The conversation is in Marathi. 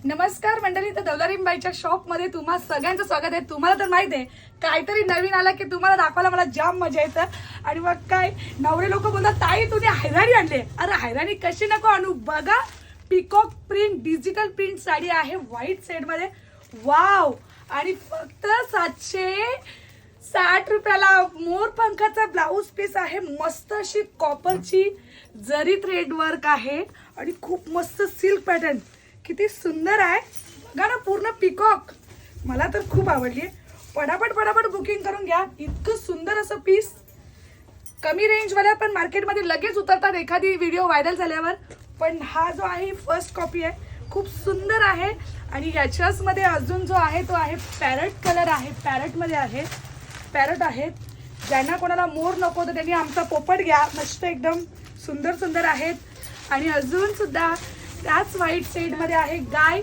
नमस्कार मंडळी, तर दौलारीबाईच्या शॉप मध्ये तुम्हा सगळ्यांचं स्वागत आहे। तुम्हाला तर माहिती आहे काहीतरी नवीन आला की तुम्हाला दाखवायला मला जाम मजा येतं। आणि मग काय नवरे लोक बोलतात ताई तुम्ही हैराणी आणले। अरे हैराणी कशी नको आणू, बघा peacock print digital print sari आहे व्हाईट शेड मध्ये। वाव, आणि फक्त 760 रुपयाला मोर पंखाचा ब्लाउज पीस आहे। मस्त अशी कॉपरची जरी थ्रेड वर्क आहे आणि खूप मस्त सिल्क पॅटर्न, किती सुंदर आहे बघा ना, पूर्ण पिकॉक। मला तर खूप आवडली। पटापट बुकिंग करून घ्या। इतकं सुंदर असं पीस कमी रेंज वाला पण मार्केटमध्ये लगेच उतरतात एखादी व्हिडिओ व्हायरल झाल्यावर, पण हा जो आहे फर्स्ट कॉपी आहे, खूप सुंदर आहे। आणि याच्याच मध्ये अजून जो आहे तो आहे पॅरट कलर आहे, पॅरट मध्ये आहे, पॅरट आहेत। ज्यांना कोणाला मोर नको तर त्यांनी आमचा पोपट घ्या, मस्त एकदम सुंदर सुंदर आहेत। आणि अजून सुद्धा त्याच व्हाईट शेड मध्ये आहे गाय।